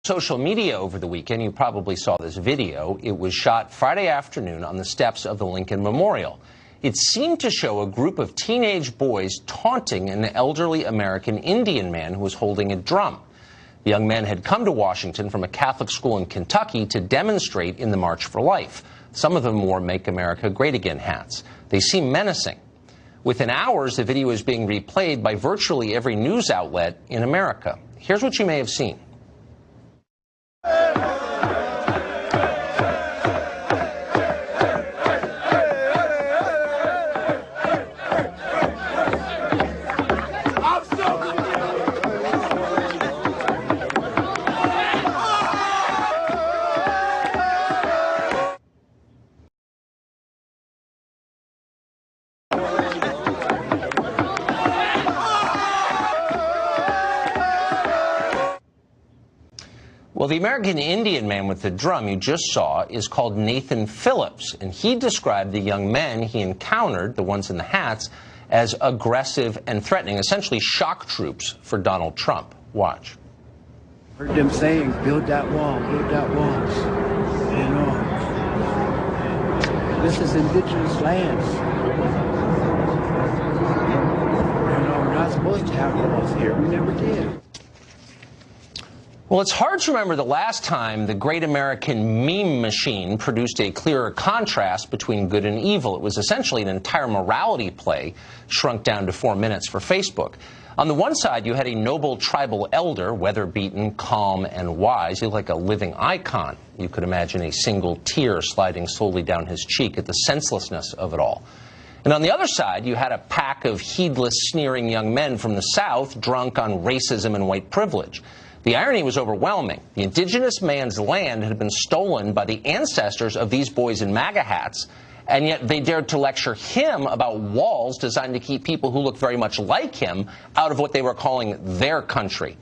Social media over the weekend, you probably saw this video. It was shot Friday afternoon on the steps of the Lincoln Memorial. It seemed to show a group of teenage boys taunting an elderly American Indian man who was holding a drum. The young men had come to Washington from a Catholic school in Kentucky to demonstrate in the March for Life. Some of them wore Make America Great Again hats. They seem menacing. Within hours, the video is being replayed by virtually every news outlet in America. Here's what you may have seen. Well, the American Indian man with the drum you just saw is called Nathan Phillips, and he described the young men he encountered, the ones in the hats, as aggressive and threatening, essentially shock troops for Donald Trump. Watch. Heard them saying, build that wall, build that wall. You know, this is indigenous lands. You know, we're not supposed to have walls here. We never did. Well, it's hard to remember the last time the great American meme machine produced a clearer contrast between good and evil. It was essentially an entire morality play shrunk down to 4 minutes for Facebook. On the one side, you had a noble tribal elder, weather-beaten, calm, and wise. He looked like a living icon. You could imagine a single tear sliding slowly down his cheek at the senselessness of it all. And on the other side, you had a pack of heedless, sneering young men from the South, drunk on racism and white privilege. The irony was overwhelming. The indigenous man's land had been stolen by the ancestors of these boys in MAGA hats, and yet they dared to lecture him about walls designed to keep people who looked very much like him out of what they were calling their country.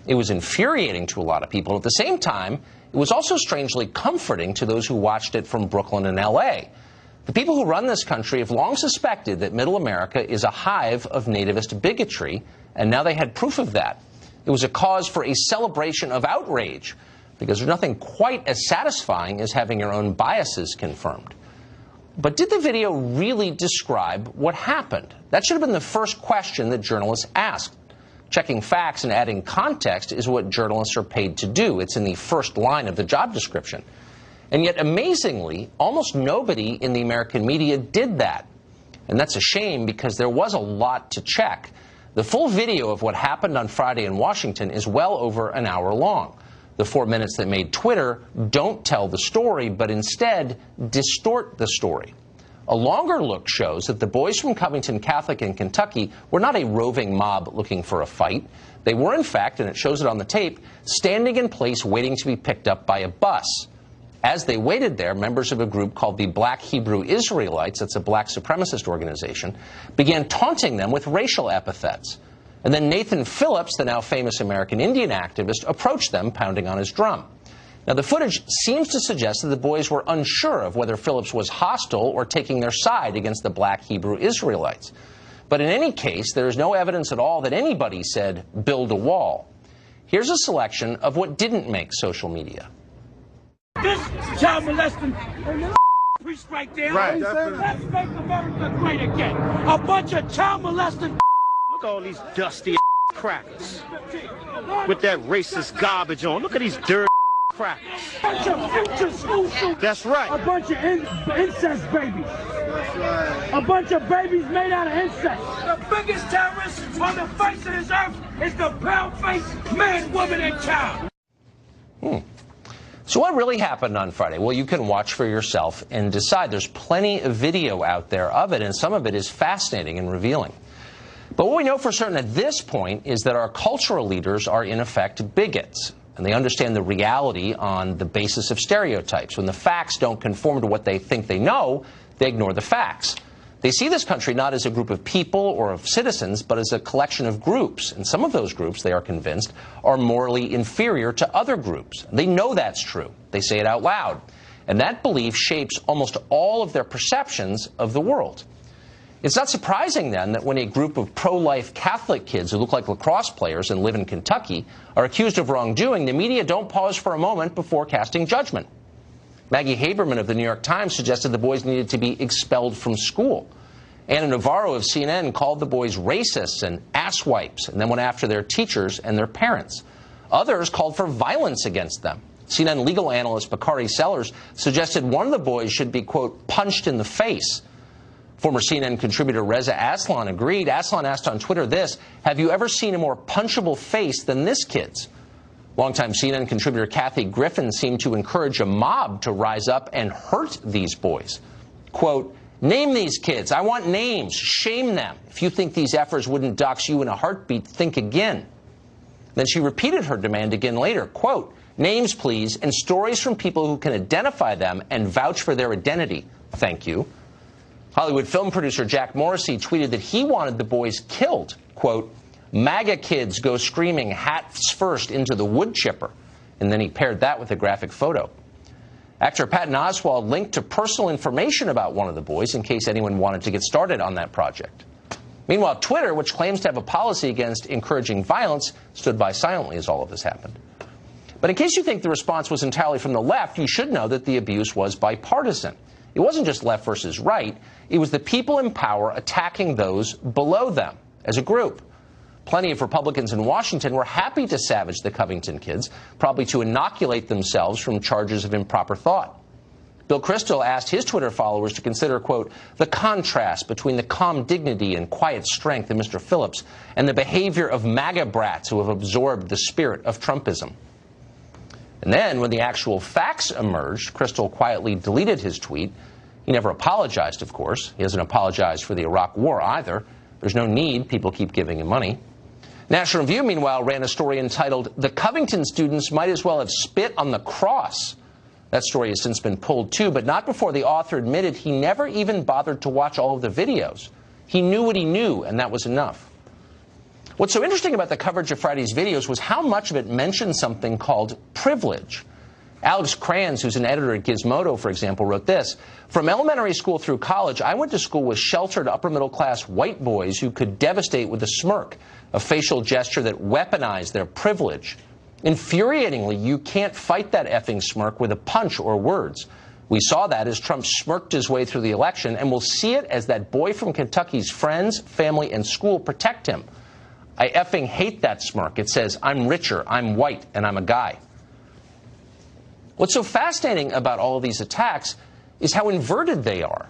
It was infuriating to a lot of people. At the same time, it was also strangely comforting to those who watched it from Brooklyn and L.A. The people who run this country have long suspected that Middle America is a hive of nativist bigotry, and now they had proof of that. It was a cause for a celebration of outrage, because there's nothing quite as satisfying as having your own biases confirmed. But did the video really describe what happened? That should have been the first question that journalists asked. Checking facts and adding context is what journalists are paid to do. It's in the first line of the job description. And yet, amazingly, almost nobody in the American media did that. And that's a shame, because there was a lot to check. The full video of what happened on Friday in Washington is well over an hour long. The 4 minutes that made Twitter don't tell the story, but instead distort the story. A longer look shows that the boys from Covington Catholic in Kentucky were not a roving mob looking for a fight. They were, in fact, and it shows it on the tape, standing in place waiting to be picked up by a bus. As they waited there, members of a group called the Black Hebrew Israelites, that's a black supremacist organization, began taunting them with racial epithets. And then Nathan Phillips, the now famous American Indian activist, approached them, pounding on his drum. Now, the footage seems to suggest that the boys were unsure of whether Phillips was hostile or taking their side against the Black Hebrew Israelites. But in any case, there is no evidence at all that anybody said, build a wall. Here's a selection of what didn't make social media. This child molesting priest right there. Right. Let's make America great again. A bunch of child molesting. Look at all these dusty crackers with that racist garbage on. Look at these dirty crackers. Bunch of future school shooters. That's right. A bunch of incest babies. That's right. A bunch of babies made out of incest. The biggest terrorist on the face of this earth is the brown-faced man, woman, and child. So what really happened on Friday? Well, you can watch for yourself and decide. There's plenty of video out there of it, and some of it is fascinating and revealing. But what we know for certain at this point is that our cultural leaders are, in effect, bigots. And they understand the reality on the basis of stereotypes. When the facts don't conform to what they think they know, they ignore the facts. They see this country not as a group of people or of citizens, but as a collection of groups. And some of those groups, they are convinced, are morally inferior to other groups. They know that's true. They say it out loud. And that belief shapes almost all of their perceptions of the world. It's not surprising, then, that when a group of pro-life Catholic kids who look like lacrosse players and live in Kentucky are accused of wrongdoing, the media don't pause for a moment before casting judgment. Maggie Haberman of the New York Times suggested the boys needed to be expelled from school. Anna Navarro of CNN called the boys racists and asswipes and then went after their teachers and their parents. Others called for violence against them. CNN legal analyst Bakari Sellers suggested one of the boys should be, quote, punched in the face. Former CNN contributor Reza Aslan agreed. Aslan asked on Twitter this: have you ever seen a more punchable face than this kid's? Longtime CNN contributor Kathy Griffin seemed to encourage a mob to rise up and hurt these boys. Quote, name these kids. I want names. Shame them. If you think these efforts wouldn't dox you in a heartbeat, think again. Then she repeated her demand again later. Quote, names, please, and stories from people who can identify them and vouch for their identity. Thank you. Hollywood film producer Jack Morrissey tweeted that he wanted the boys killed. Quote, MAGA kids go screaming hats first into the wood chipper. And then he paired that with a graphic photo. Actor Patton Oswalt linked to personal information about one of the boys in case anyone wanted to get started on that project. Meanwhile, Twitter, which claims to have a policy against encouraging violence, stood by silently as all of this happened. But in case you think the response was entirely from the left, you should know that the abuse was bipartisan. It wasn't just left versus right. It was the people in power attacking those below them as a group. Plenty of Republicans in Washington were happy to savage the Covington kids, probably to inoculate themselves from charges of improper thought. Bill Kristol asked his Twitter followers to consider, quote, the contrast between the calm dignity and quiet strength of Mr. Phillips and the behavior of MAGA brats who have absorbed the spirit of Trumpism. And then, when the actual facts emerged, Kristol quietly deleted his tweet. He never apologized, of course. He hasn't apologized for the Iraq War either. There's no need. People keep giving him money. National Review, meanwhile, ran a story entitled, The Covington Students Might As Well Have Spit on the Cross. That story has since been pulled, too, but not before the author admitted he never even bothered to watch all of the videos. He knew what he knew, and that was enough. What's so interesting about the coverage of Friday's videos was how much of it mentioned something called privilege. Alex Kranz, who's an editor at Gizmodo, for example, wrote this: from elementary school through college, I went to school with sheltered upper-middle-class white boys who could devastate with a smirk, a facial gesture that weaponized their privilege. Infuriatingly, you can't fight that effing smirk with a punch or words. We saw that as Trump smirked his way through the election, and we'll see it as that boy from Kentucky's friends, family, and school protect him. I effing hate that smirk. It says, I'm richer, I'm white, and I'm a guy. What's so fascinating about all of these attacks is how inverted they are.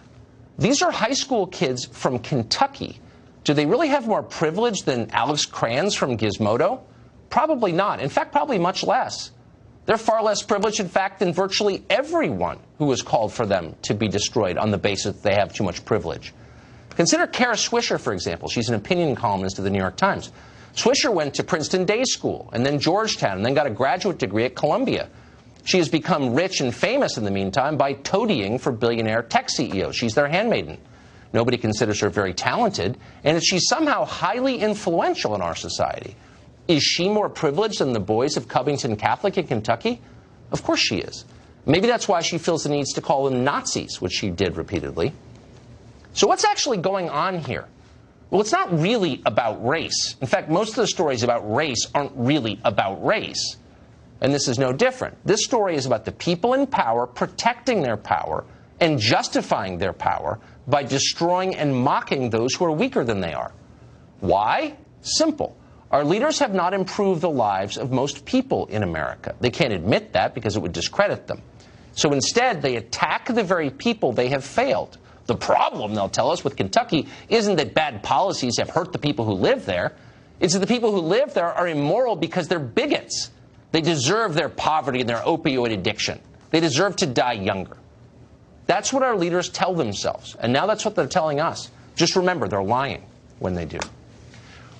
These are high school kids from Kentucky. Do they really have more privilege than Alex Kranz from Gizmodo? Probably not. In fact, probably much less. They're far less privileged, in fact, than virtually everyone who has called for them to be destroyed on the basis that they have too much privilege. Consider Kara Swisher, for example. She's an opinion columnist of the New York Times. Swisher went to Princeton Day School, and then Georgetown, and then got a graduate degree at Columbia. She has become rich and famous in the meantime by toadying for billionaire tech CEOs. She's their handmaiden. Nobody considers her very talented, and she's somehow highly influential in our society. Is she more privileged than the boys of Covington Catholic in Kentucky? Of course she is. Maybe that's why she feels the need to call them Nazis, which she did repeatedly. So what's actually going on here? Well, it's not really about race. In fact, most of the stories about race aren't really about race. And this is no different. This story is about the people in power protecting their power and justifying their power by destroying and mocking those who are weaker than they are. Why? Simple. Our leaders have not improved the lives of most people in America. They can't admit that because it would discredit them. So instead, they attack the very people they have failed. The problem, they'll tell us, with Kentucky isn't that bad policies have hurt the people who live there. It's that the people who live there are immoral because they're bigots. They deserve their poverty and their opioid addiction. They deserve to die younger. That's what our leaders tell themselves. And now that's what they're telling us. Just remember, they're lying when they do.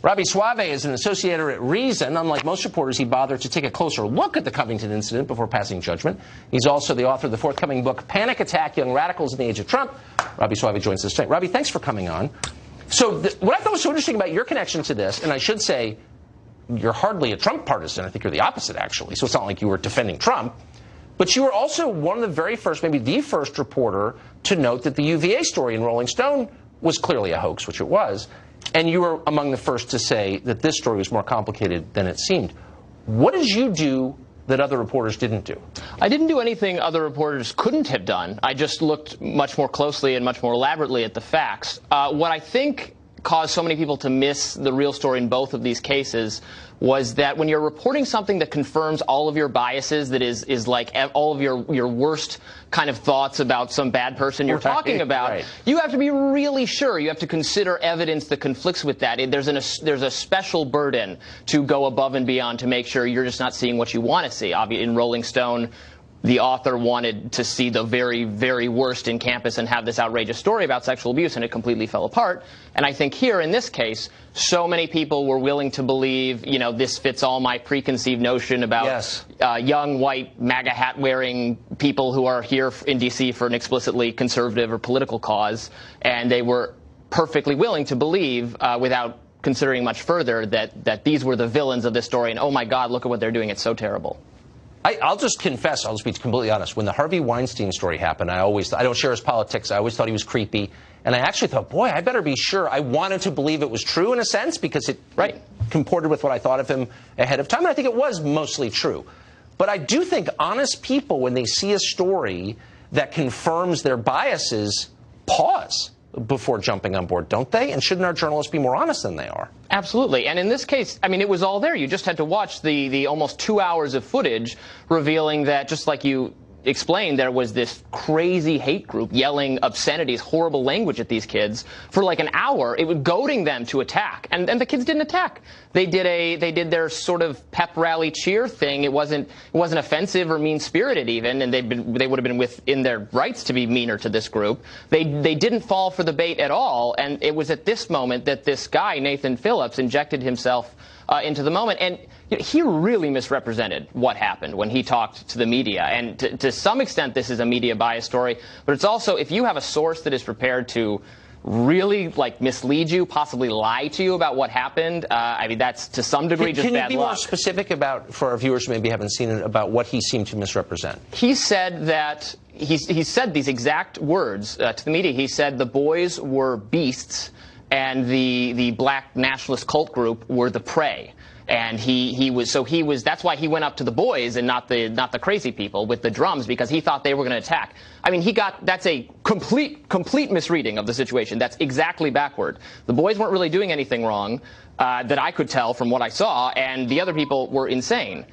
Robbie Suave is an associate editor at Reason. Unlike most reporters, he bothered to take a closer look at the Covington incident before passing judgment. He's also the author of the forthcoming book, Panic Attack, Young Radicals in the Age of Trump. Robbie Suave joins us today. Robbie, thanks for coming on. So what I thought was so interesting about your connection to this, and I should say you're hardly a Trump partisan. I think you're the opposite, actually. So it's not like you were defending Trump. But you were also one of the very first, maybe the first reporter to note that the UVA story in Rolling Stone was clearly a hoax, which it was, and you were among the first to say that this story was more complicated than it seemed. What did you do that other reporters didn't do? I didn't do anything other reporters couldn't have done. I just looked much more closely and much more elaborately at the facts. What I think caused so many people to miss the real story in both of these cases was that when you're reporting something that confirms all of your biases, that is like all of your worst kind of thoughts about some bad person you're talking about, you have to be really sure. You have to consider evidence that conflicts with that. There's a special burden to go above and beyond to make sure you're just not seeing what you want to see. In Rolling Stone, the author wanted to see the very, very worst in campus and have this outrageous story about sexual abuse, and it completely fell apart. And I think here, in this case, so many people were willing to believe, you know, this fits all my preconceived notion about young, white, MAGA hat-wearing people who are here in D.C. for an explicitly conservative or political cause, and they were perfectly willing to believe, without considering much further, that these were the villains of this story, and oh my God, look at what they're doing, it's so terrible. I'll just confess, I'll just be completely honest. When the Harvey Weinstein story happened, I don't share his politics. I always thought he was creepy. And I actually thought, boy, I better be sure. I wanted to believe it was true in a sense because it comported with what I thought of him ahead of time. And I think it was mostly true. But I do think honest people, when they see a story that confirms their biases, pause before jumping on board, don't they? And shouldn't our journalists be more honest than they are? Absolutely. And in this case, I mean, it was all there. You just had to watch the almost 2 hours of footage revealing that, just like you explained, there was this crazy hate group yelling obscenities, horrible language at these kids for like an hour. It was goading them to attack, and the kids didn't attack. They did their sort of pep rally cheer thing. It wasn't offensive or mean-spirited even, and they would have been within their rights to be meaner to this group. They didn't fall for the bait at all, and it was at this moment that this guy, Nathan Phillips, injected himself into the moment. And he really misrepresented what happened when he talked to the media. And to some extent, this is a media bias story. But it's also, if you have a source that is prepared to really mislead you, possibly lie to you about what happened, I mean, that's to some degree just bad luck. Can you be more specific about, for our viewers who maybe haven't seen it, about what he seemed to misrepresent? He said that, he said these exact words to the media. He said the boys were beasts and the black nationalist cult group were the prey. And that's why he went up to the boys and not the crazy people with the drums, because he thought they were going to attack. I mean, that's a complete misreading of the situation. That's exactly backward. The boys weren't really doing anything wrong that I could tell from what I saw, and the other people were insane.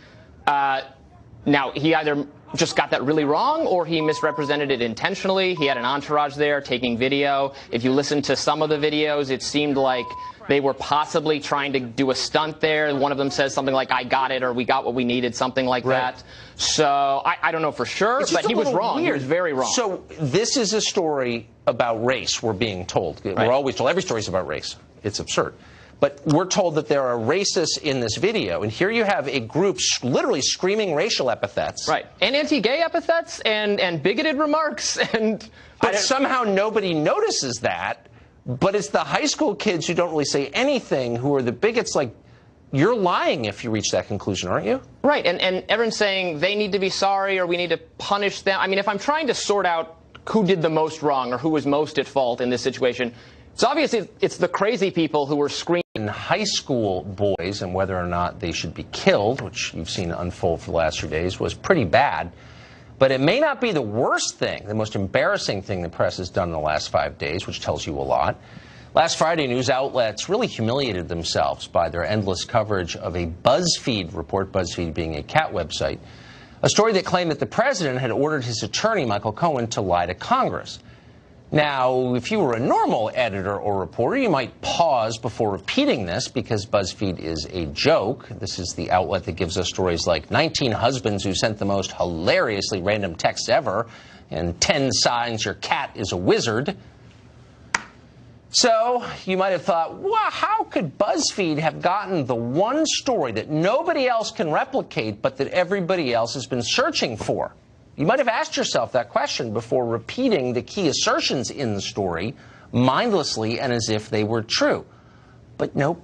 Now, he either just got that really wrong, or he misrepresented it intentionally. He had an entourage there taking video. If you listen to some of the videos, it seemed like they were possibly trying to do a stunt there. One of them says something like, "I got it," or "We got what we needed," something like that. So I don't know for sure, but he was wrong. Weird. He was very wrong. So this is a story about race, we're being told. We're always told every story is about race. It's absurd. But we're told that there are racists in this video, and here you have a group literally screaming racial epithets. Right. And anti-gay epithets and bigoted remarks. But somehow nobody notices that. But it's the high school kids who don't really say anything who are the bigots. Like, you're lying if you reach that conclusion, aren't you? Right. And everyone's saying they need to be sorry or we need to punish them. I mean, if I'm trying to sort out who did the most wrong or who was most at fault in this situation, it's obvious it's the crazy people who were screaming. High school boys, and whether or not they should be killed, which you've seen unfold for the last few days, was pretty bad. But it may not be the worst thing, the most embarrassing thing the press has done in the last 5 days, which tells you a lot. Last Friday, news outlets really humiliated themselves by their endless coverage of a BuzzFeed report, BuzzFeed being a cat website, a story that claimed that the president had ordered his attorney, Michael Cohen, to lie to Congress. Now, if you were a normal editor or reporter, you might pause before repeating this because BuzzFeed is a joke. This is the outlet that gives us stories like 19 husbands who sent the most hilariously random texts ever and 10 signs your cat is a wizard. So you might have thought, wow, how could BuzzFeed have gotten the one story that nobody else can replicate but that everybody else has been searching for? You might have asked yourself that question before repeating the key assertions in the story mindlessly and as if they were true. But nope,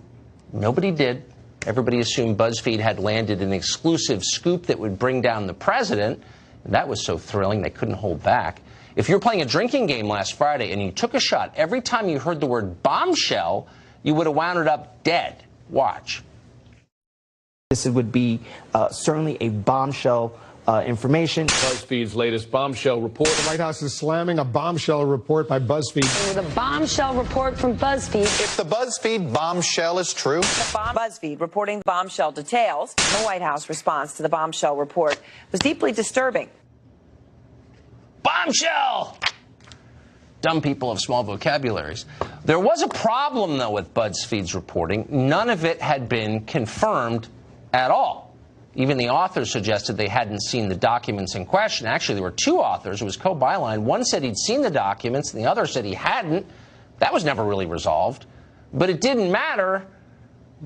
nobody did. Everybody assumed BuzzFeed had landed an exclusive scoop that would bring down the president. And that was so thrilling they couldn't hold back. If you're playing a drinking game last Friday and you took a shot, every time you heard the word bombshell, you would have wound up dead. Watch. This would be certainly a bombshell information. BuzzFeed's latest bombshell report. The White House is slamming a bombshell report by BuzzFeed. With a bombshell report from BuzzFeed. If the BuzzFeed bombshell is true. BuzzFeed reporting bombshell details. The White House response to the bombshell report was deeply disturbing. Bombshell! Dumb people have small vocabularies. There was a problem, though, with BuzzFeed's reporting. None of it had been confirmed at all. Even the authors suggested they hadn't seen the documents in question. Actually, there were two authors. It was co-byline. One said he'd seen the documents, and the other said he hadn't. That was never really resolved. But it didn't matter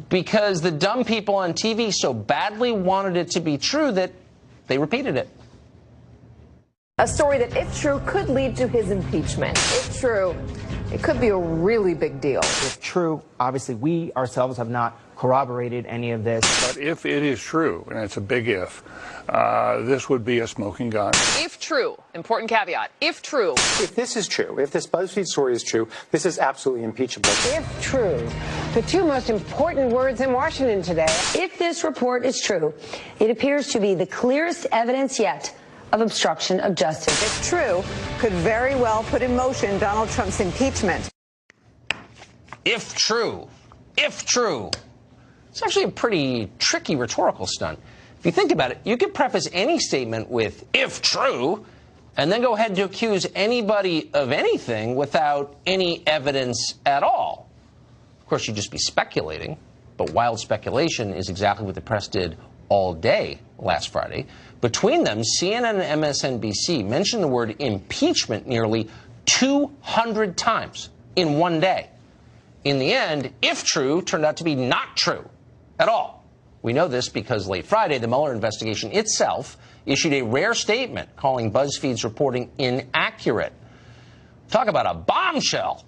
because the dumb people on TV so badly wanted it to be true that they repeated it. A story that, if true, could lead to his impeachment. If true, it could be a really big deal. If true, obviously we ourselves have not corroborated any of this. But if it is true, and it's a big if, this would be a smoking gun. If true, important caveat, if true. If this is true, if this BuzzFeed story is true, this is absolutely impeachable. If true, the two most important words in Washington today. If this report is true, it appears to be the clearest evidence yet of obstruction of justice. If true, could very well put in motion Donald Trump's impeachment. If true. If true. It's actually a pretty tricky rhetorical stunt. If you think about it, you could preface any statement with, if true, and then go ahead to accuse anybody of anything without any evidence at all. Of course, you'd just be speculating, but wild speculation is exactly what the press did all day last Friday. Between them, CNN and MSNBC mentioned the word impeachment nearly 200 times in one day. In the end, if true, turned out to be not true at all. We know this because late Friday, the Mueller investigation itself issued a rare statement calling BuzzFeed's reporting inaccurate. Talk about a bombshell,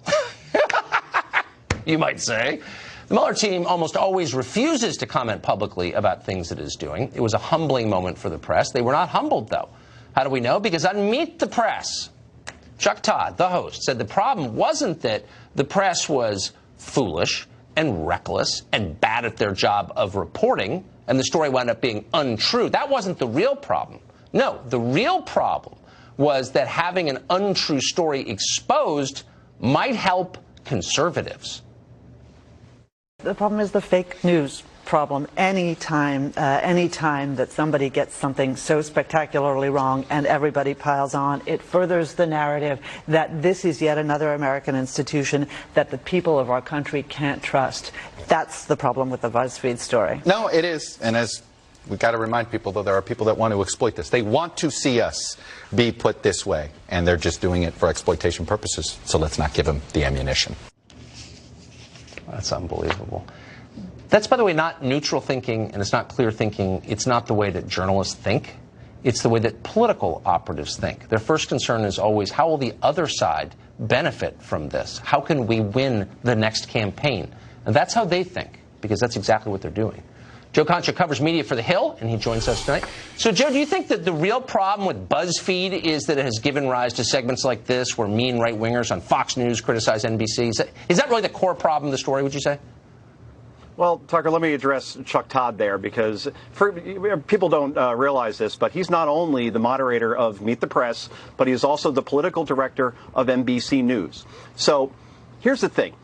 you might say. The Mueller team almost always refuses to comment publicly about things it is doing. It was a humbling moment for the press. They were not humbled, though. How do we know? Because on Meet the Press, Chuck Todd, the host, said the problem wasn't that the press was foolish and reckless and bad at their job of reporting, and the story wound up being untrue. That wasn't the real problem. No, the real problem was that having an untrue story exposed might help conservatives. The problem is the fake news problem. Anytime that somebody gets something so spectacularly wrong and everybody piles on, it furthers the narrative that this is yet another American institution that the people of our country can't trust. That's the problem with the BuzzFeed story. No, it is. And as we've got to remind people, though, there are people that want to exploit this. They want to see us be put this way, and they're just doing it for exploitation purposes. So let's not give them the ammunition. That's unbelievable. That's, by the way, not neutral thinking, and it's not clear thinking. It's not the way that journalists think. It's the way that political operatives think. Their first concern is always, how will the other side benefit from this? How can we win the next campaign? And that's how they think, because that's exactly what they're doing. Joe Concha covers media for The Hill, and he joins us tonight. So, Joe, do you think that the real problem with BuzzFeed is that it has given rise to segments like this where mean right-wingers on Fox News criticize NBC? Is that really the core problem of the story, would you say? Well, Tucker, let me address Chuck Todd there, because people don't realize this, but he's not only the moderator of Meet the Press, but he is also the political director of NBC News. So here's the thing.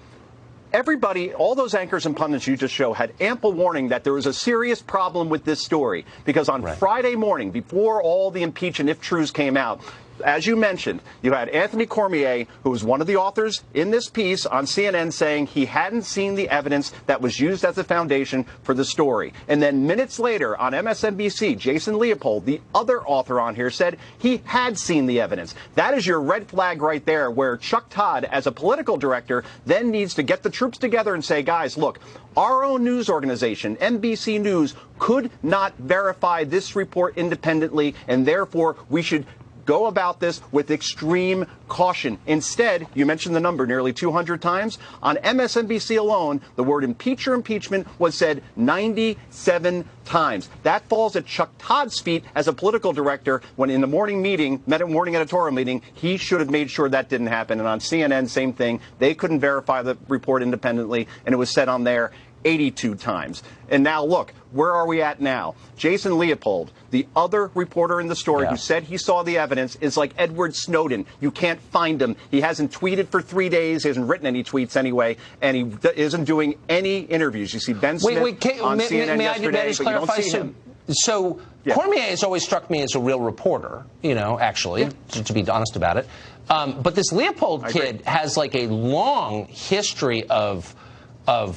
Everybody, all those anchors and pundits you just show had ample warning that there was a serious problem with this story, because on Friday morning, before all the impeach and if truths came out, as you mentioned, you had Anthony Cormier, who was one of the authors in this piece on CNN, saying he hadn't seen the evidence that was used as a foundation for the story. And then minutes later on MSNBC, Jason Leopold, the other author on here, said he had seen the evidence. That is your red flag right there, where Chuck Todd, as a political director, then needs to get the troops together and say, guys, look, our own news organization, NBC News, could not verify this report independently, and therefore we should go about this with extreme caution. Instead, you mentioned the number nearly 200 times. On MSNBC alone, the word impeach or impeachment was said 97 times. That falls at Chuck Todd's feet as a political director when in the morning meeting, morning editorial meeting, he should have made sure that didn't happen. And on CNN, same thing. They couldn't verify the report independently, and it was said on there 82 times. And now look, where are we at now? Jason Leopold, the other reporter in the story who said he saw the evidence, is like Edward Snowden. You can't find him. He hasn't tweeted for 3 days. He hasn't written any tweets anyway, and he isn't doing any interviews. You see Ben Smith on CNN yesterday, but you don't see him. So Cormier has always struck me as a real reporter, you know, actually, to be honest about it. But this Leopold kid has like a long history of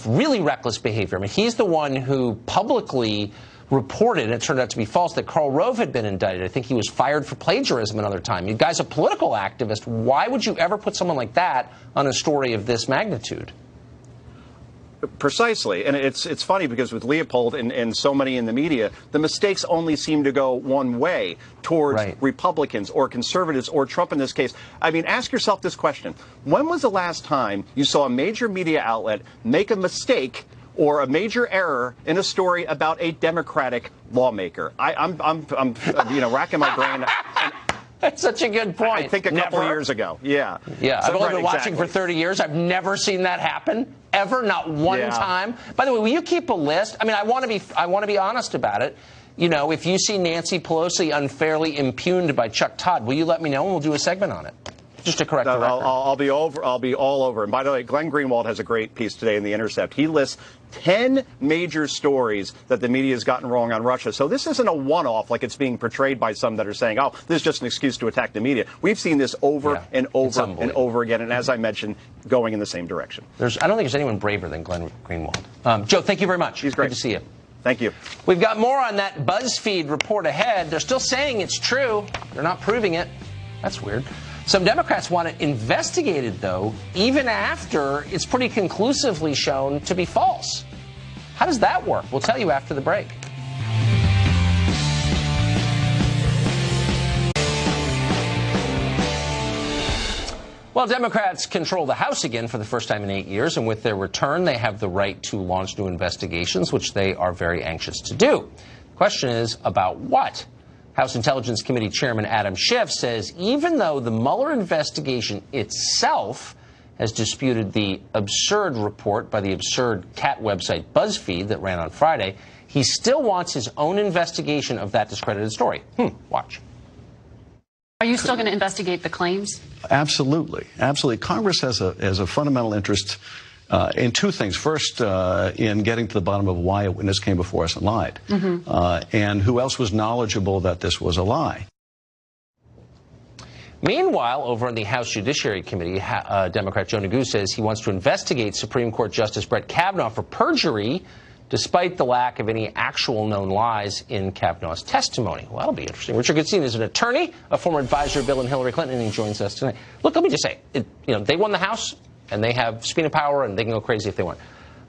really reckless behavior. I mean, he's the one who publicly reported, and it turned out to be false, that Karl Rove had been indicted. I think he was fired for plagiarism another time. You guy's a political activist. Why would you ever put someone like that on a story of this magnitude? Precisely. And it's funny because with Leopold and so many in the media, the mistakes only seem to go one way towards Republicans or conservatives or Trump in this case. I mean, ask yourself this question. When was the last time you saw a major media outlet make a mistake or a major error in a story about a Democratic lawmaker? I'm racking my brain. That's such a good point. I think a couple of years ago. Yeah. Yeah. I've only been watching for 30 years. I've never seen that happen. Ever. Not one time. By the way, will you keep a list? I mean, I want to be honest about it. You know, if you see Nancy Pelosi unfairly impugned by Chuck Todd, will you let me know and we'll do a segment on it? Just to correct the record. I'll be all over. And by the way, Glenn Greenwald has a great piece today in The Intercept. He lists 10 major stories that the media has gotten wrong on Russia. So this isn't a one-off like it's being portrayed by some that are saying, oh, this is just an excuse to attack the media. We've seen this over and over and over again. And as I mentioned, going in the same direction. I don't think there's anyone braver than Glenn Greenwald. Joe, thank you very much. He's great. Good to see you. Thank you. We've got more on that BuzzFeed report ahead. They're still saying it's true. They're not proving it. That's weird. Some Democrats want it investigated, though, even after it's pretty conclusively shown to be false. How does that work? We'll tell you after the break. Well, Democrats control the House again for the first time in 8 years, and with their return, they have the right to launch new investigations, which they are very anxious to do. The question is, about what? House Intelligence Committee Chairman Adam Schiff says even though the Mueller investigation itself has disputed the absurd report by the absurd cat website BuzzFeed that ran on Friday, he still wants his own investigation of that discredited story. Watch. Are you still going to investigate the claims? Absolutely. Absolutely. Congress has a fundamental interest in two things. First, in getting to the bottom of why a witness came before us and lied, and who else was knowledgeable that this was a lie. Meanwhile, over in the House Judiciary Committee, Democrat Joe Neguse says he wants to investigate Supreme Court Justice Brett Kavanaugh for perjury, despite the lack of any actual known lies in Kavanaugh's testimony. Well, that'll be interesting. Richard Goodstein is an attorney, a former advisor of Bill and Hillary Clinton, and he joins us tonight. Look, let me just say, they won the House, and they have subpoena power, and they can go crazy if they want.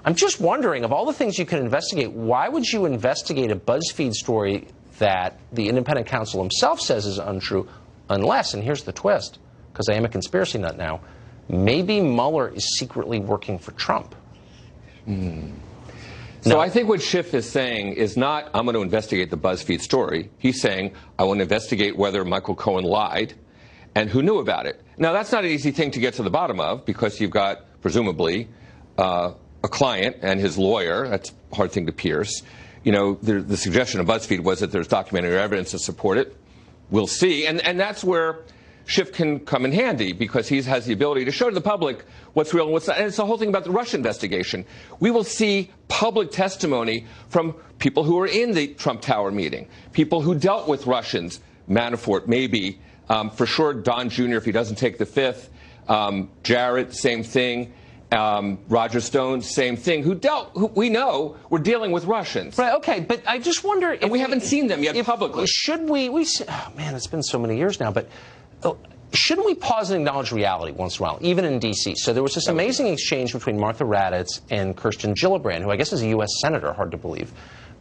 I'm just wondering, of all the things you can investigate, why would you investigate a BuzzFeed story that the independent counsel himself says is untrue, unless, and here's the twist, because I am a conspiracy nut now, maybe Mueller is secretly working for Trump. So I think what Schiff is saying is not, I'm going to investigate the BuzzFeed story. He's saying, I want to investigate whether Michael Cohen lied and who knew about it. Now, that's not an easy thing to get to the bottom of, because you've got, presumably, a client and his lawyer. That's a hard thing to pierce. You know, the suggestion of BuzzFeed was that there's documentary evidence to support it. We'll see. And that's where Schiff can come in handy, because he has the ability to show to the public what's real and what's not. And it's the whole thing about the Russia investigation. We will see public testimony from people who were in the Trump Tower meeting, people who dealt with Russians, Manafort, maybe, for sure Don Jr. if he doesn't take the fifth, Jarrett, same thing, Roger Stone, same thing, who we know were dealing with Russians. Right, okay, but I just wonder if... And we haven't seen them yet publicly. Should we oh man, it's been so many years now, but... shouldn't we pause and acknowledge reality once in a while, even in D.C.? So there was this amazing exchange between Martha Raddatz and Kirsten Gillibrand, who I guess is a U.S. senator, hard to believe,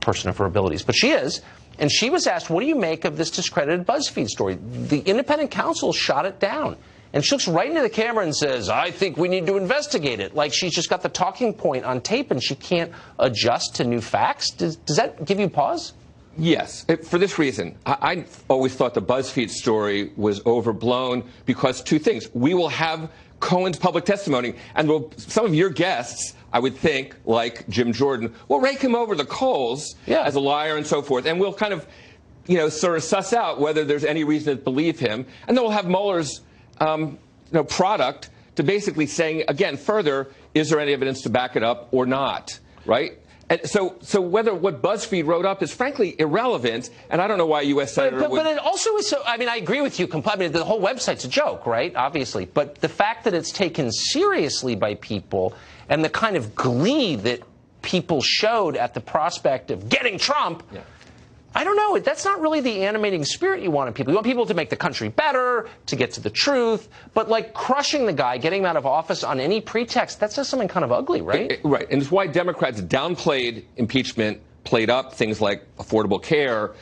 person of her abilities. But she is. And she was asked, what do you make of this discredited BuzzFeed story? The independent counsel shot it down. And she looks right into the camera and says, I think we need to investigate it. Like she's just got the talking point on tape and she can't adjust to new facts. Does that give you pause? Yes, for this reason. I always thought the BuzzFeed story was overblown because two things. We will have Cohen's public testimony, and some of your guests, I would think, like Jim Jordan, will rake him over the coals as a liar and so forth, and we'll kind of, sort of suss out whether there's any reason to believe him, and then we'll have Mueller's, product to basically saying, again, further, is there any evidence to back it up or not, right? And so whether what BuzzFeed wrote up is frankly irrelevant, and I don't know why a U.S. Senator would... But it also is so... I mean, I agree with you completely. I mean, the whole website's a joke, right? Obviously. But the fact that it's taken seriously by people and the kind of glee that people showed at the prospect of getting Trump... Yeah. I don't know. That's not really the animating spirit you want in people. You want people to make the country better, to get to the truth. But, like, crushing the guy, getting him out of office on any pretext, that's just something kind of ugly, right? Right. And it's why Democrats downplayed impeachment, played up things like affordable care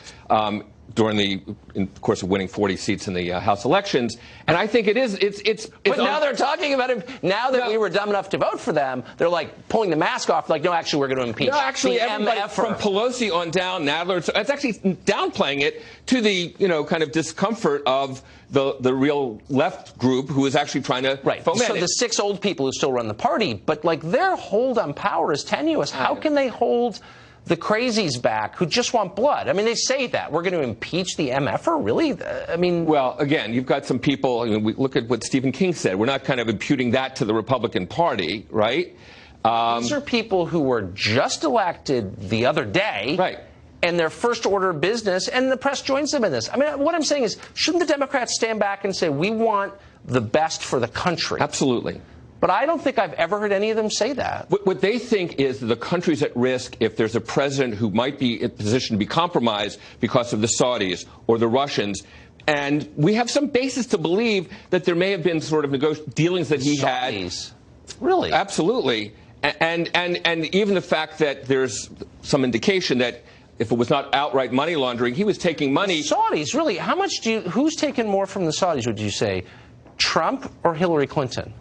during in the course of winning 40 seats in the House elections. And I think it's But now they're talking about him. Now that we were dumb enough to vote for them, they're like pulling the mask off, like, no, actually, we're going to impeach. No, actually, everybody from Pelosi on down, Nadler, it's actually downplaying it to the, kind of discomfort of the real left group who is actually trying to foment So it. the 6 old people who still run the party, but, like, their hold on power is tenuous. How can they hold the crazies back who just want blood? I mean, they say that. We're going to impeach the MFer? Really? I mean... Well, again, you've got some people... I mean, we look at what Stephen King said. We're not kind of imputing that to the Republican Party, right? These are people who were just elected the other day. Right. And their first order of business, and the press joins them in this. I mean, what I'm saying is, shouldn't the Democrats stand back and say, we want the best for the country? Absolutely. But I don't think I've ever heard any of them say that. What they think is that the country's at risk if there's a president who might be in position to be compromised because of the Saudis or the Russians. And we have some basis to believe that there may have been sort of dealings that he had. Really? Absolutely. And even the fact that there's some indication that if it was not outright money laundering, he was taking money. The Saudis, really? How much who's taken more from the Saudis, would you say? Trump or Hillary Clinton?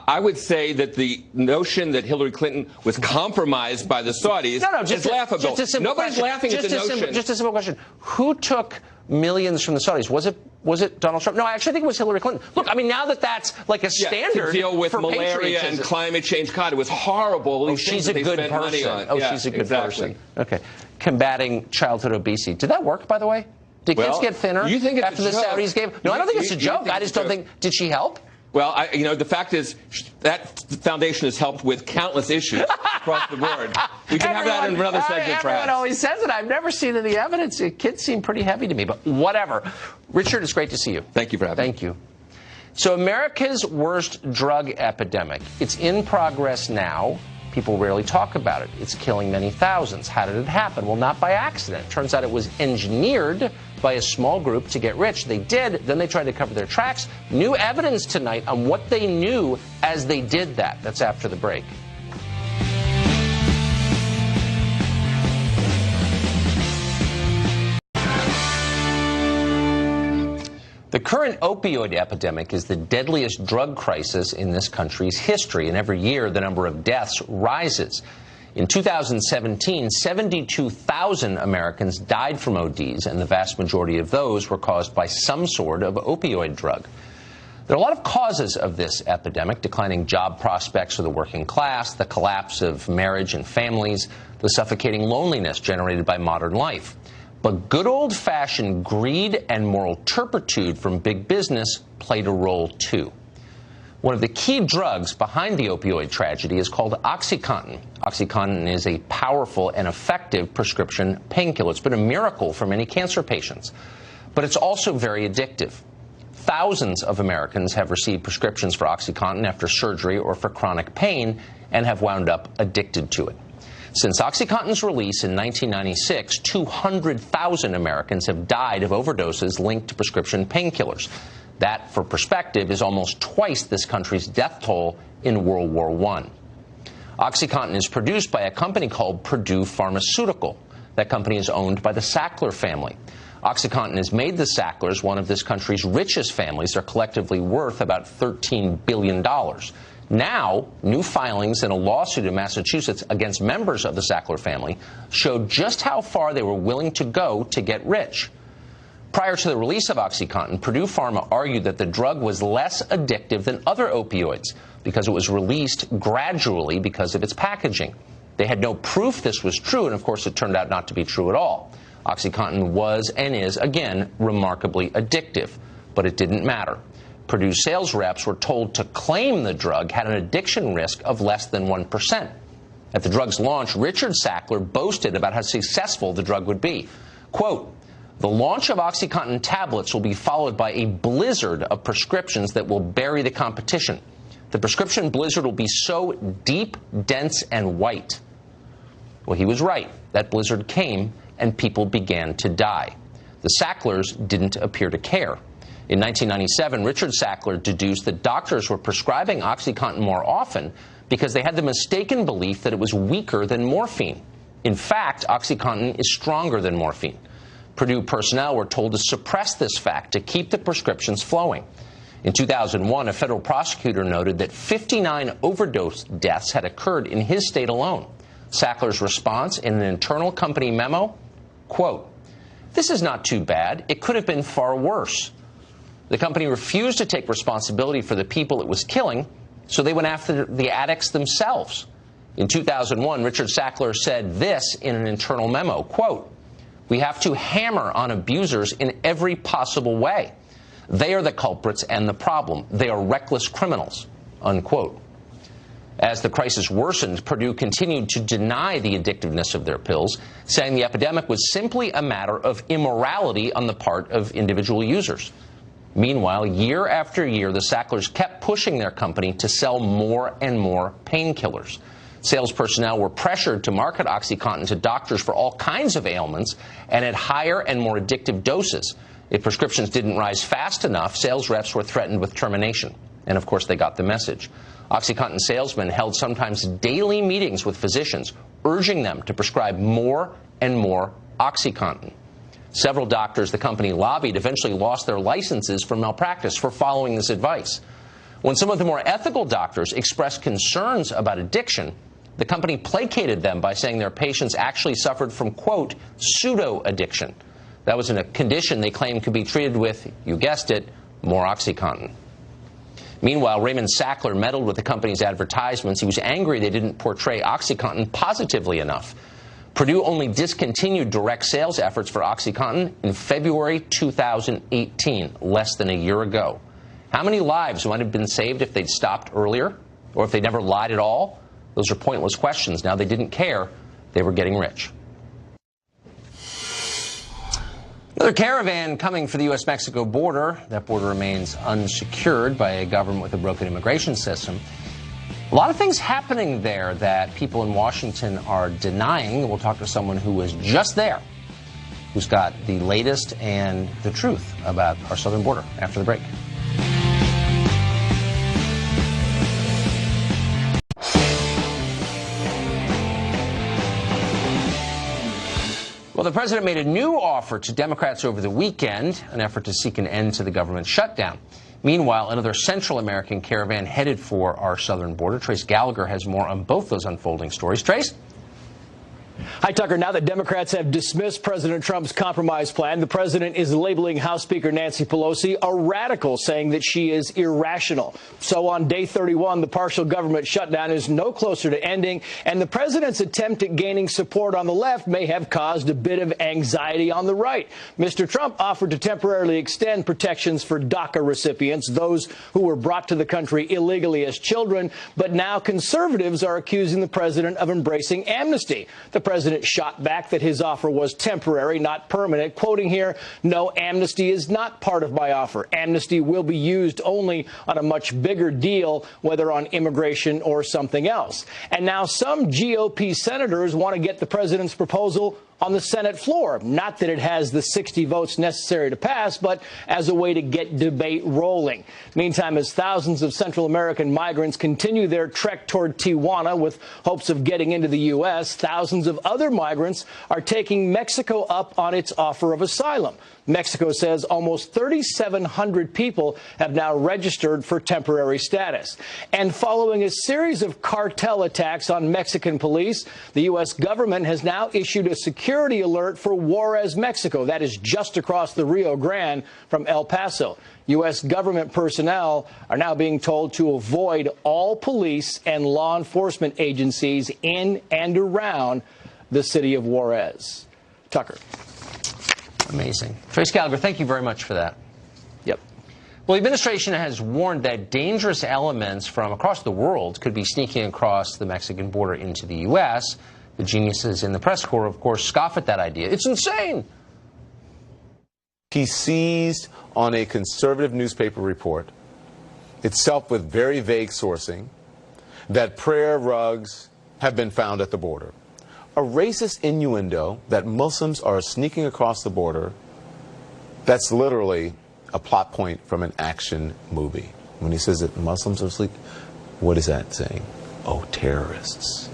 I would say that the notion that Hillary Clinton was compromised by the Saudis is laughable. Nobody's laughing at the notion. Just a simple question. Who took millions from the Saudis? Was it Donald Trump? No, I actually think it was Hillary Clinton. Look, I mean, now that that's like a standard to deal with for malaria and climate change, God, it was horrible. Oh, she's a good person. Oh, she's a good person. Okay. Combating childhood obesity. Did that work, by the way? Did kids get thinner you think it's after the Saudis gave? No, I don't think it's a joke. I just don't think. Did she help? Well, the fact is that foundation has helped with countless issues across the board. We can have that in another segment, perhaps. Everyone always says it. I've never seen any evidence. Kids seem pretty heavy to me, but whatever. Richard, it's great to see you. Thank you for having me. Thank you. So America's worst drug epidemic. It's in progress now. People rarely talk about it. It's killing many thousands. How did it happen? Well, not by accident. It turns out it was engineered by a small group to get rich. They did. Then they tried to cover their tracks. New evidence tonight on what they knew as they did that. That's after the break. The current opioid epidemic is the deadliest drug crisis in this country's history, and every year the number of deaths rises. In 2017, 72,000 Americans died from ODs, and the vast majority of those were caused by some sort of opioid drug. There are a lot of causes of this epidemic: declining job prospects for the working class, the collapse of marriage and families, the suffocating loneliness generated by modern life. But good old-fashioned greed and moral turpitude from big business played a role, too. One of the key drugs behind the opioid tragedy is called OxyContin. OxyContin is a powerful and effective prescription painkiller. It's been a miracle for many cancer patients. But it's also very addictive. Thousands of Americans have received prescriptions for OxyContin after surgery or for chronic pain and have wound up addicted to it. Since OxyContin's release in 1996, 200,000 Americans have died of overdoses linked to prescription painkillers. That, for perspective, is almost twice this country's death toll in World War I. OxyContin is produced by a company called Purdue Pharmaceutical. That company is owned by the Sackler family. OxyContin has made the Sacklers one of this country's richest families. They're collectively worth about $13 billion. Now, new filings in a lawsuit in Massachusetts against members of the Sackler family showed just how far they were willing to go to get rich. Prior to the release of OxyContin, Purdue Pharma argued that the drug was less addictive than other opioids because it was released gradually because of its packaging. They had no proof this was true, and of course it turned out not to be true at all. OxyContin was and is, again, remarkably addictive, but it didn't matter. Purdue sales reps were told to claim the drug had an addiction risk of less than 1%. At the drug's launch, Richard Sackler boasted about how successful the drug would be. Quote, "The launch of OxyContin tablets will be followed by a blizzard of prescriptions that will bury the competition. The prescription blizzard will be so deep, dense, and white." Well, he was right. That blizzard came, and people began to die. The Sacklers didn't appear to care. In 1997, Richard Sackler deduced that doctors were prescribing OxyContin more often because they had the mistaken belief that it was weaker than morphine. In fact, OxyContin is stronger than morphine. Purdue personnel were told to suppress this fact to keep the prescriptions flowing. In 2001, a federal prosecutor noted that 59 overdose deaths had occurred in his state alone. Sackler's response in an internal company memo, quote, "This is not too bad. It could have been far worse." The company refused to take responsibility for the people it was killing, so they went after the addicts themselves. In 2001, Richard Sackler said this in an internal memo, quote, "We have to hammer on abusers in every possible way. They are the culprits and the problem. They are reckless criminals," unquote. As the crisis worsened, Purdue continued to deny the addictiveness of their pills, saying the epidemic was simply a matter of immorality on the part of individual users. Meanwhile, year after year, the Sacklers kept pushing their company to sell more and more painkillers. Sales personnel were pressured to market OxyContin to doctors for all kinds of ailments and at higher and more addictive doses. If prescriptions didn't rise fast enough, sales reps were threatened with termination. And of course, they got the message. OxyContin salesmen held sometimes daily meetings with physicians, urging them to prescribe more and more OxyContin. Several doctors the company lobbied eventually lost their licenses for malpractice for following this advice. When some of the more ethical doctors expressed concerns about addiction, the company placated them by saying their patients actually suffered from, quote, pseudo-addiction. That was in a condition they claimed could be treated with, you guessed it, more OxyContin. Meanwhile, Raymond Sackler meddled with the company's advertisements. He was angry they didn't portray OxyContin positively enough. Purdue only discontinued direct sales efforts for OxyContin in February 2018, less than a year ago. How many lives might have been saved if they'd stopped earlier, or if they never lied at all? Those are pointless questions. Now they didn't care. They were getting rich. Another caravan coming for the U.S.-Mexico border. That border remains unsecured by a government with a broken immigration system. A lot of things happening there that people in Washington are denying. We'll talk to someone who was just there, who's got the latest and the truth about our southern border after the break. Well, the president made a new offer to Democrats over the weekend, an effort to seek an end to the government shutdown. Meanwhile, another Central American caravan headed for our southern border. Trace Gallagher has more on both those unfolding stories. Trace? Hi, Tucker. Now that Democrats have dismissed President Trump's compromise plan, the president is labeling House Speaker Nancy Pelosi a radical, saying that she is irrational. So on day 31, the partial government shutdown is no closer to ending, and the president's attempt at gaining support on the left may have caused a bit of anxiety on the right. Mr. Trump offered to temporarily extend protections for DACA recipients, those who were brought to the country illegally as children, but now conservatives are accusing the president of embracing amnesty. The president shot back that his offer was temporary, not permanent, quoting here, "No, amnesty is not part of my offer. Amnesty will be used only on a much bigger deal, whether on immigration or something else." And now some GOP senators want to get the president's proposal on the Senate floor. Not that it has the 60 votes necessary to pass, but as a way to get debate rolling. Meantime, as thousands of Central American migrants continue their trek toward Tijuana with hopes of getting into the U.S., thousands of other migrants are taking Mexico up on its offer of asylum. Mexico says almost 3,700 people have now registered for temporary status. And following a series of cartel attacks on Mexican police, the U.S. government has now issued a security alert for Juarez, Mexico. That is just across the Rio Grande from El Paso. U.S. government personnel are now being told to avoid all police and law enforcement agencies in and around the city of Juarez. Tucker. Amazing. Trace Gallagher, thank you very much for that. Yep. Well, the administration has warned that dangerous elements from across the world could be sneaking across the Mexican border into the U.S. The geniuses in the press corps, of course, scoff at that idea. It's insane. He seized on a conservative newspaper report, itself with very vague sourcing, that prayer rugs have been found at the border. A racist innuendo that Muslims are sneaking across the border, that's literally a plot point from an action movie. When he says that Muslims are asleep, what is that saying? Oh, terrorists.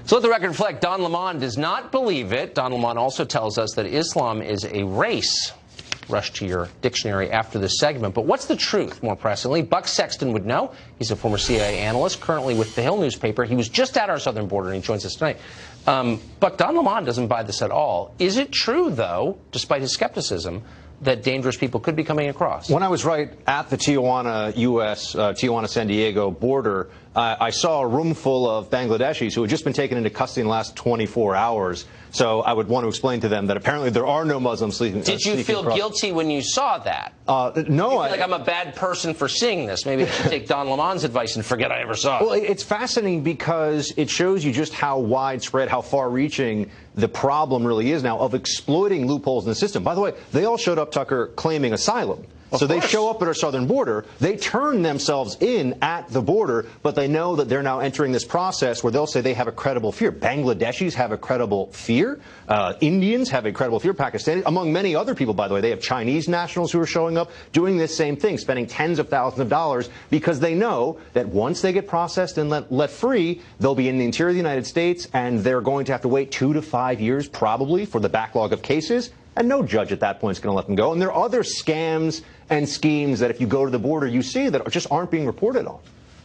So let the record reflect, Don Lemon does not believe it. Don Lemon also tells us that Islam is a race. Rush to your dictionary after this segment. But what's the truth, more pressingly? Buck Sexton would know. He's a former CIA analyst, currently with the Hill newspaper. He was just at our southern border, and he joins us tonight. But Don Lemon doesn't buy this at all. Is it true, though, despite his skepticism, that dangerous people could be coming across? When I was right at the Tijuana, Tijuana-San Diego border, I saw a room full of Bangladeshis who had just been taken into custody in the last 24 hours. So I would want to explain to them that apparently there are no Muslims sleeping. Did you feel guilty when you saw that? No. You feel like I'm a bad person for seeing this. Maybe I should take Don Lemon's advice and forget I ever saw it. Well, it's fascinating because it shows you just how widespread, how far-reaching the problem really is now of exploiting loopholes in the system. By the way, they all showed up, Tucker, claiming asylum. So they show up at our southern border, they turn themselves in at the border, but they know that they're now entering this process where they'll say they have a credible fear. Bangladeshis have a credible fear. Indians have a credible fear. Pakistanis, among many other people, by the way. They have Chinese nationals who are showing up doing this same thing, spending tens of thousands of dollars because they know that once they get processed and let free, they'll be in the interior of the United States and they're going to have to wait 2 to 5 years probably for the backlog of cases. And no judge at that point is going to let them go. And there are other scams and schemes that if you go to the border, you see that just aren't being reported on.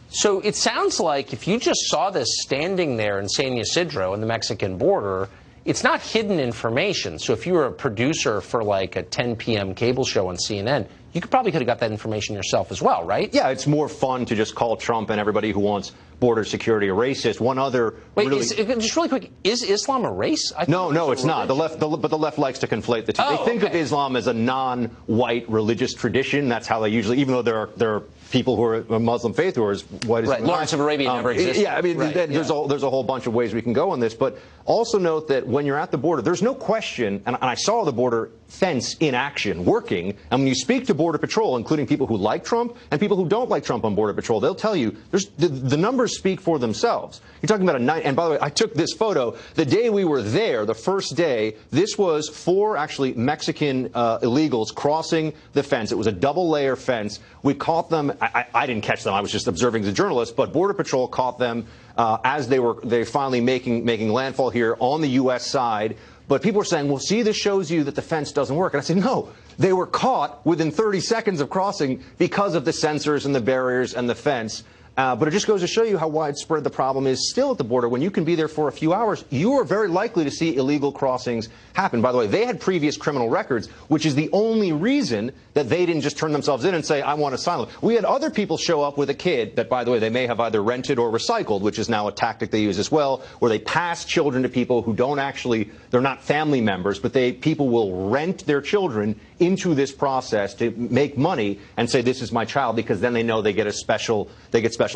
So it sounds like if you just saw this standing there in San Ysidro in the Mexican border, it's not hidden information. So if you were a producer for like a 10 p.m. cable show on CNN, you could have got that information yourself as well, right? Yeah, it's more fun to just call Trump and everybody who wants border security a racist. One other just really quick, is Islam a race? No, it's not. But the left likes to conflate the two. They think of Islam as a non-white religious tradition. That's how they usually, even though there are people who are a Muslim faith who are as white as Lawrence of Arabia never existed. Yeah, I mean, there's a whole bunch of ways we can go on this. But also note that when you're at the border, there's no question, and I saw the border fence in action, working, and when you speak to Border Patrol, including people who like Trump and people who don't like Trump on Border Patrol, they'll tell you the numbers speak for themselves. You're talking about a night, and by the way, I took this photo the day we were there, the first day. This was 4 actually Mexican illegals crossing the fence. It was a double-layer fence. We caught them. I didn't catch them. I was just observing as a journalist, but Border Patrol caught them as they finally making landfall here on the U.S. side. But people were saying, well, see, this shows you that the fence doesn't work. And I said, no, they were caught within 30 seconds of crossing because of the sensors and the barriers and the fence. But it just goes to show you how widespread the problem is still at the border. When you can be there for a few hours, you are very likely to see illegal crossings happen. By the way, they had previous criminal records, which is the only reason that they didn't just turn themselves in and say, I want asylum. We had other people show up with a kid that, by the way, they may have either rented or recycled, which is now a tactic they use as well, where they pass children to people who don't actually, they're not family members, but people will rent their children into this process to make money and say, this is my child, because then they know they get special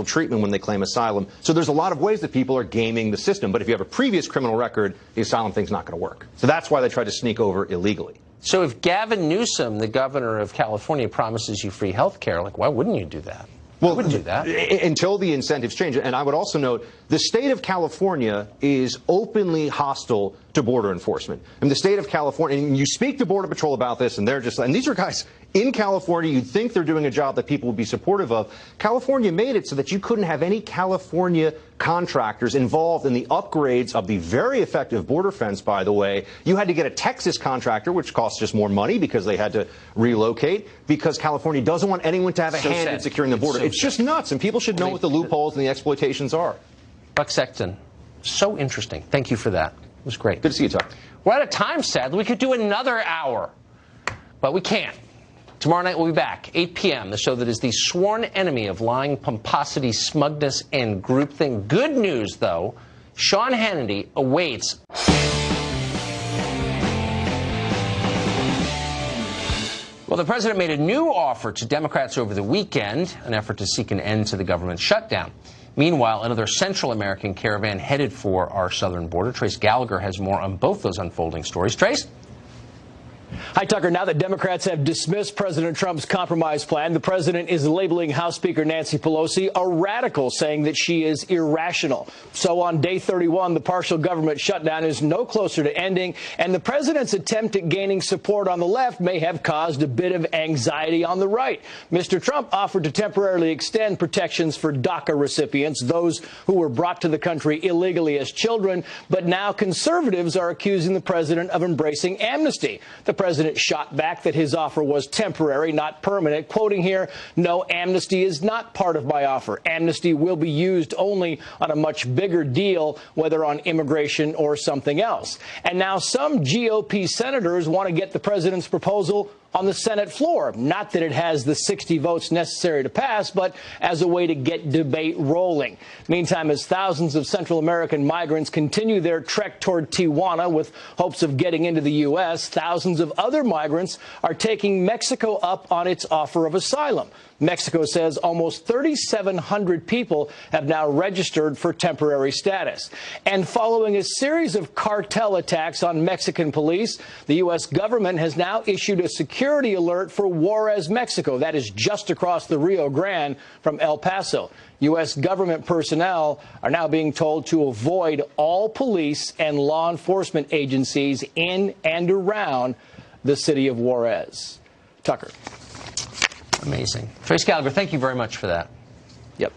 treatment when they claim asylum. So there's a lot of ways that people are gaming the system. But if you have a previous criminal record, the asylum thing's not going to work. So that's why they try to sneak over illegally. So if Gavin Newsom, the governor of California, promises you free health care, like, why wouldn't you do that? Well, wouldn't do that until the incentives change. And I would also note the state of California is openly hostile to border enforcement. And the state of California, and you speak to Border Patrol about this, and they're just, and these are guys in California, you'd think they're doing a job that people would be supportive of. California made it so that you couldn't have any California contractors involved in the upgrades of the very effective border fence, by the way. You had to get a Texas contractor, which costs just more money because they had to relocate, because California doesn't want anyone to have a hand in securing the border. It's just nuts, and people should know what the loopholes and the exploitations are. Buck Sexton, so interesting. Thank you for that. It was great. Good to see you, Tucker. We're out of time, sadly. We could do another hour, but we can't. Tomorrow night we'll be back, 8 p.m., the show that is the sworn enemy of lying, pomposity, smugness, and groupthink. Good news, though, Sean Hannity awaits. Well, the president made a new offer to Democrats over the weekend, an effort to seek an end to the government shutdown. Meanwhile, another Central American caravan headed for our southern border. Trace Gallagher has more on both those unfolding stories. Trace? Hi, Tucker. Now that Democrats have dismissed President Trump's compromise plan, the president is labeling House Speaker Nancy Pelosi a radical, saying that she is irrational. So on day 31, the partial government shutdown is no closer to ending, and the president's attempt at gaining support on the left may have caused a bit of anxiety on the right. Mr. Trump offered to temporarily extend protections for DACA recipients, those who were brought to the country illegally as children, but now conservatives are accusing the president of embracing amnesty. The president shot back that his offer was temporary, not permanent, quoting here, "No, amnesty is not part of my offer. Amnesty will be used only on a much bigger deal, whether on immigration or something else." And now some GOP senators want to get the president's proposal on the Senate floor. Not that it has the 60 votes necessary to pass, but as a way to get debate rolling. Meantime, as thousands of Central American migrants continue their trek toward Tijuana with hopes of getting into the U.S., thousands of other migrants are taking Mexico up on its offer of asylum. Mexico says almost 3,700 people have now registered for temporary status. And following a series of cartel attacks on Mexican police, the U.S. government has now issued a security alert for Juarez, Mexico. That is just across the Rio Grande from El Paso. U.S. government personnel are now being told to avoid all police and law enforcement agencies in and around the city of Juarez. Tucker. Amazing. Trace Gallagher, thank you very much for that. Yep.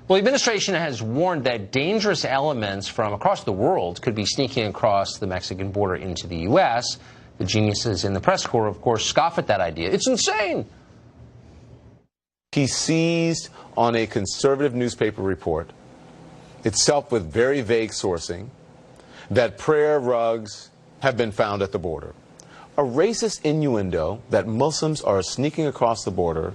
Well, the administration has warned that dangerous elements from across the world could be sneaking across the Mexican border into the U.S. The geniuses in the press corps, of course, scoff at that idea. It's insane. He seized on a conservative newspaper report, itself with very vague sourcing, that prayer rugs have been found at the border. A racist innuendo that Muslims are sneaking across the border,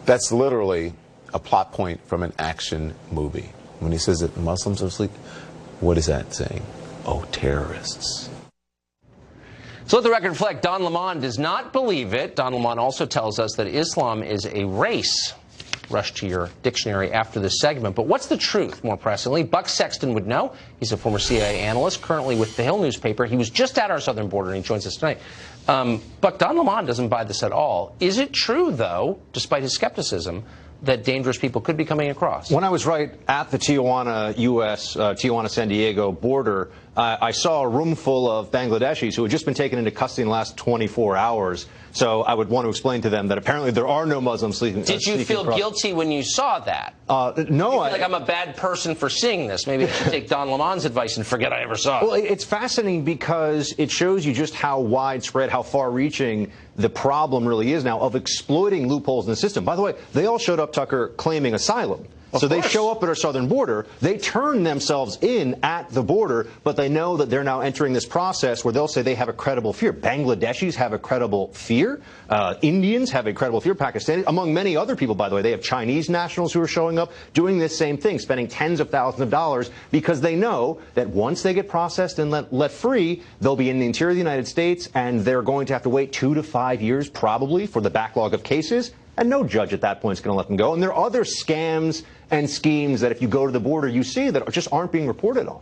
that's literally a plot point from an action movie. When he says that Muslims are asleep, what is that saying? Oh, terrorists. So let the record reflect, Don Lemon does not believe it. Don Lemon also tells us that Islam is a race. Rush to your dictionary after this segment. But what's the truth, more pressingly? Buck Sexton would know. He's a former CIA analyst, currently with the Hill newspaper. He was just at our southern border, and he joins us tonight. But Don Lemon doesn't buy this at all. Is it true, though, despite his skepticism, that dangerous people could be coming across? When I was right at the Tijuana, Tijuana-San Diego border, I saw a room full of Bangladeshis who had just been taken into custody in the last 24 hours. So I would want to explain to them that apparently there are no Muslims sleeping. Did you feel guilty when you saw that? No. You feel like I'm a bad person for seeing this. Maybe I should take Don Lemon's advice and forget I ever saw it. Well, it's fascinating because it shows you just how widespread, how far-reaching the problem really is now of exploiting loopholes in the system. By the way, they all showed up, Tucker, claiming asylum. So they show up at our southern border, they turn themselves in at the border, but they know that they're now entering this process where they'll say they have a credible fear. Bangladeshis have a credible fear. Indians have a credible fear. Pakistanis, among many other people, by the way. They have Chinese nationals who are showing up doing this same thing, spending tens of thousands of dollars because they know that once they get processed and let free, they'll be in the interior of the United States and they're going to have to wait 2 to 5 years probably for the backlog of cases. And no judge at that point is going to let them go. And there are other scams and schemes that if you go to the border, you see that just aren't being reported on.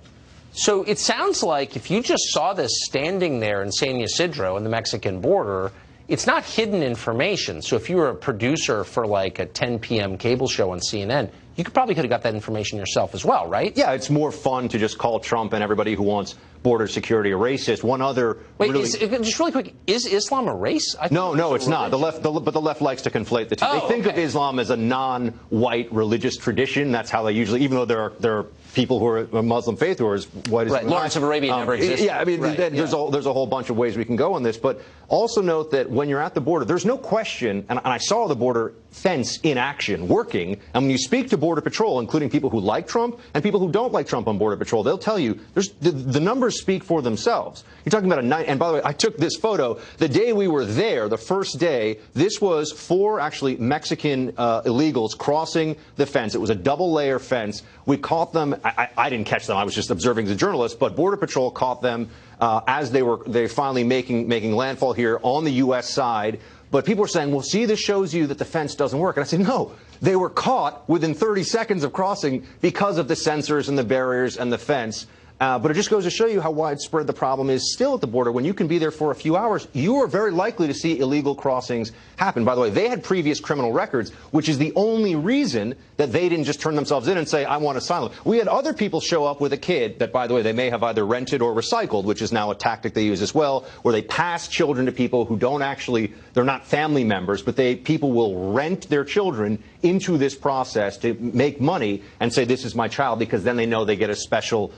So it sounds like if you just saw this standing there in San Ysidro in the Mexican border, it's not hidden information. So if you were a producer for like a 10 p.m. cable show on CNN, you probably could have got that information yourself as well, right? Yeah, it's more fun to just call Trump and everybody who wants border security a racist. One other Wait, really... just really quick, is Islam a race? No, it's not. But the left likes to conflate the two. They think of Islam as a non-white religious tradition. That's how they usually, even though there are people who are a Muslim faith who are as white as Lawrence of Arabia never existed. Yeah, I mean, there's a whole bunch of ways we can go on this, but also note that when you're at the border, there's no question, and I saw the border fence in action, working, and when you speak to Border Patrol, including people who like Trump and people who don't like Trump on Border Patrol, they'll tell you the numbers speak for themselves. You're talking about a night, and by the way, I took this photo the day we were there, the first day. This was 4 actually Mexican illegals crossing the fence. It was a double-layer fence. We caught them. I didn't catch them. I was just observing as a journalist, but Border Patrol caught them as they finally making landfall here on the U.S. side. But people were saying, well, see, this shows you that the fence doesn't work. And I said, no, they were caught within 30 seconds of crossing because of the sensors and the barriers and the fence. But it just goes to show you how widespread the problem is still at the border. When you can be there for a few hours, you are very likely to see illegal crossings happen. By the way, they had previous criminal records, which is the only reason that they didn't just turn themselves in and say, I want asylum. We had other people show up with a kid that, by the way, they may have either rented or recycled, which is now a tactic they use as well, where they pass children to people who don't actually, they're not family members, but people will rent their children into this process to make money and say, this is my child, because then they know they get special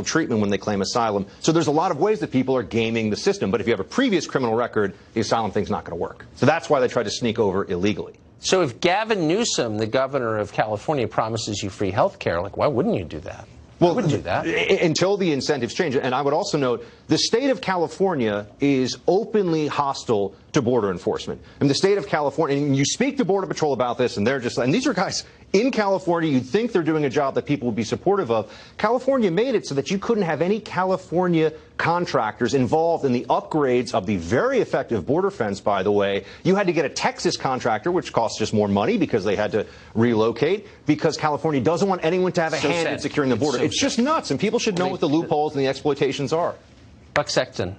treatment when they claim asylum. So there's a lot of ways that people are gaming the system. But if you have a previous criminal record, the asylum thing's not going to work. So that's why they try to sneak over illegally. So if Gavin Newsom, the governor of California, promises you free health care, like, why wouldn't you do that? Well, I wouldn't do that. Until the incentives change. And I would also note the state of California is openly hostile to border enforcement. And the state of California, and you speak to Border Patrol about this, and they're just, and these are guys in California, you'd think they're doing a job that people would be supportive of. California made it so that you couldn't have any California contractors involved in the upgrades of the very effective border fence, by the way. You had to get a Texas contractor, which costs just more money because they had to relocate, because California doesn't want anyone to have a hand in securing the border. It's just nuts, and people should know what the loopholes and the exploitations are. Buck Sexton.